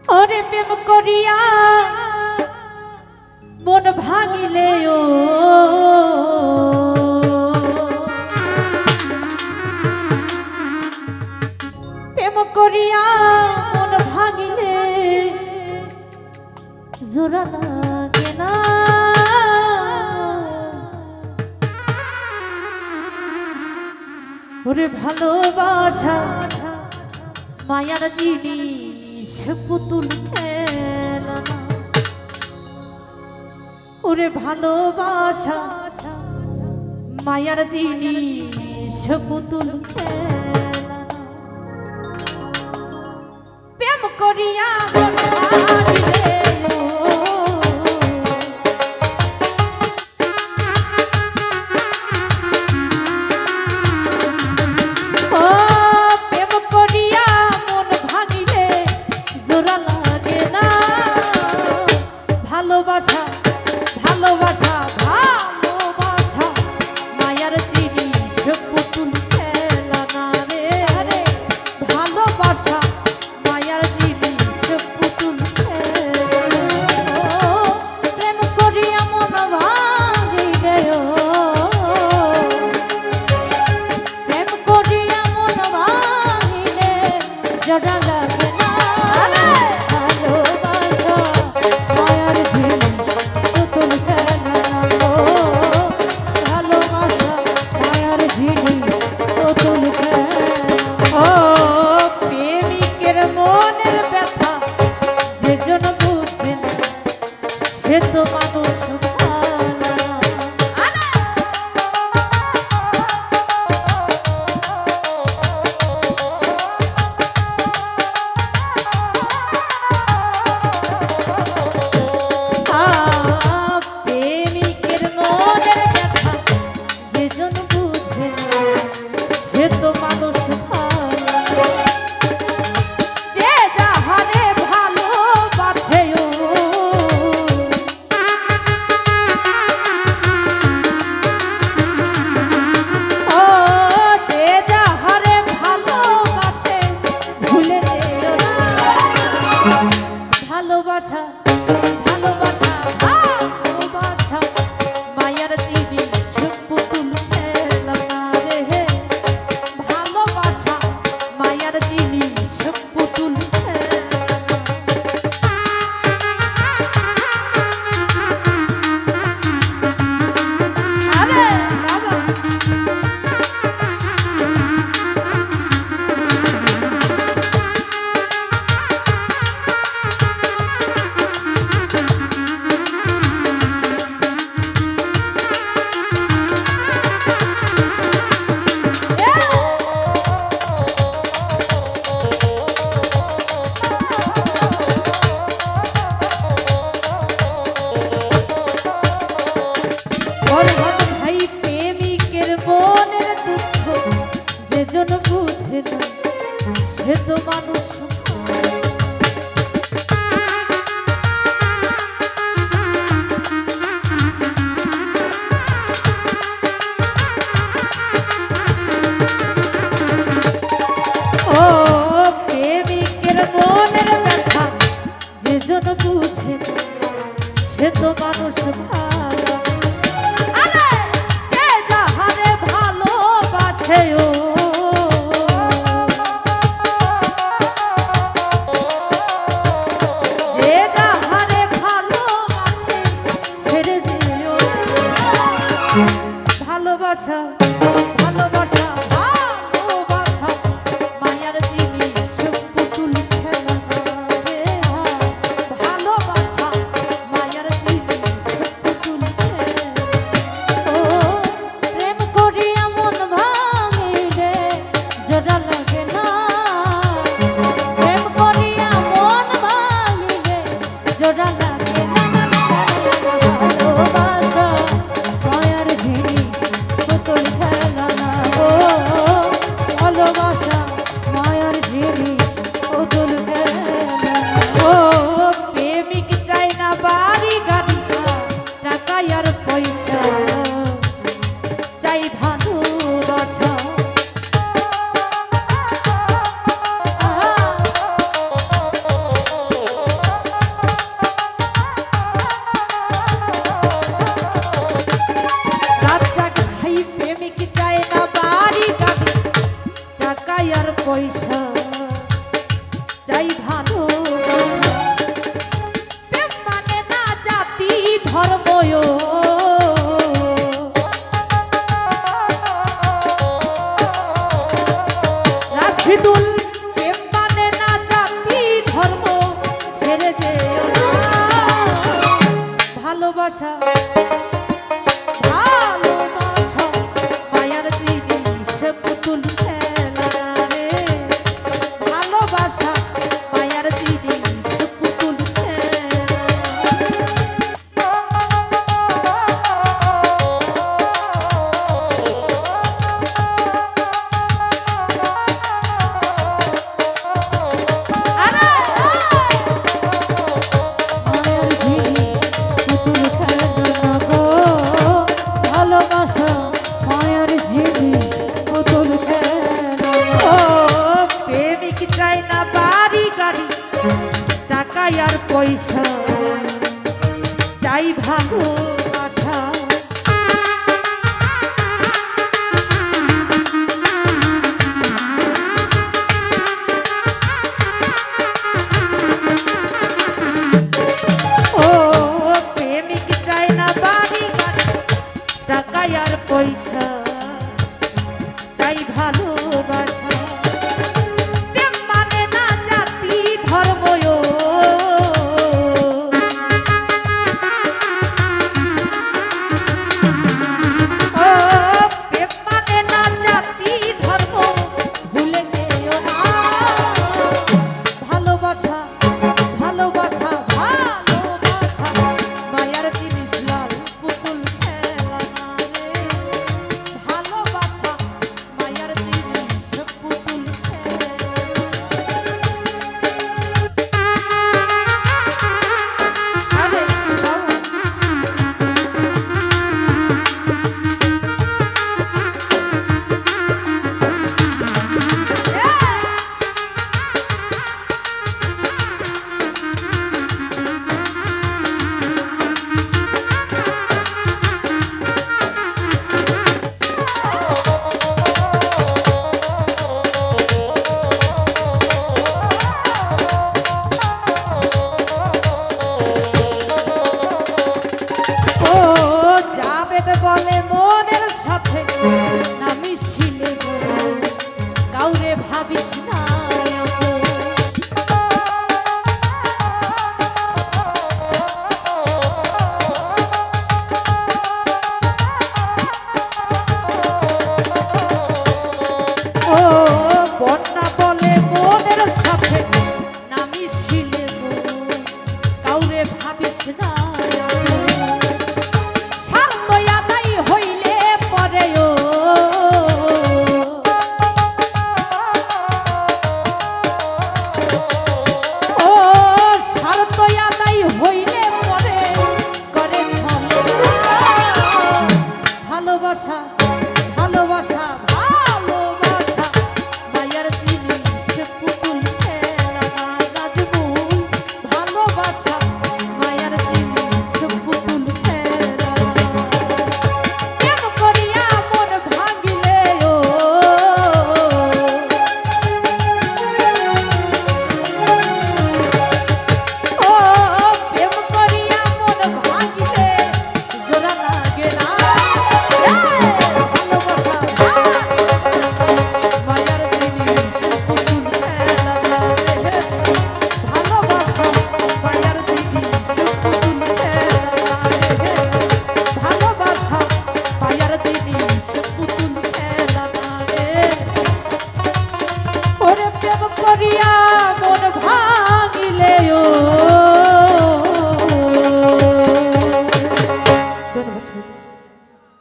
ওরে প্রেম করিয়া মন ভাঙিলে ও প্রেম করিয়া মন ভাঙিলে জোড়া লাগে না ওরে ভালোবাসা মায়ার জিনিস পুতুল খেলা ওরে ভালোবাসা মায়ার জিনিস পুতুল খেলা প্রেম করিয়া মন ভাঙিলে ভালোবাসা ভালোবাসা ভালোবাসা মায়ার জিনিস পুতুল খেলা না রে রে ভালোবাসা মায়ার জিনিস পুতুল প্রেম করিয়া মন ভাঙিলে প্রেম করিয়া মন ভাঙিলে জড়া লাগে না সে তো মানুষ প্রেমিকের মনের ব্যথা যেজন বুঝে সে তো মানুষ যে যাহারে ভালোবাসে ভালোবাসা ভালোবাসা ভালোবাসা মায়ার জিনিস পুতুল খেলা না রে ভালোবাসা মায়ার জিনিস পুতুল আরে বাবা ভাই প্রেমিকের মনের দুঃখ যেজন বুঝে না সে তো মানুষ ও প্রেমিকের মনের ব্যথা যেজন বুঝে না সে তো মানুষ ভালো ভালোবাসা ভালোবাসা ভালোবাসা মায়ার জিনিস পুতুল খেলা রে ভালোবাসা মায়ার জিনিস পুতুল ও প্রেম করিয়া মন ভাঙিলে জোড়া লাগে না প্রেম করিয়া মন ভাঙিলে জোড়া লাগে না ভালোবাসা মায়ার জিনিস পুতুল টাকা আর পয়সা চাই ভালোবাসা প্রেম মানে না জাতি ধর্ময় বলে মনের সাথে নামি ছিলে কাউরে ভাবিস না ও বন্যা বলে মনের সাথে নামি ছিলে কাউরে ভাবিস না ভালোবাসা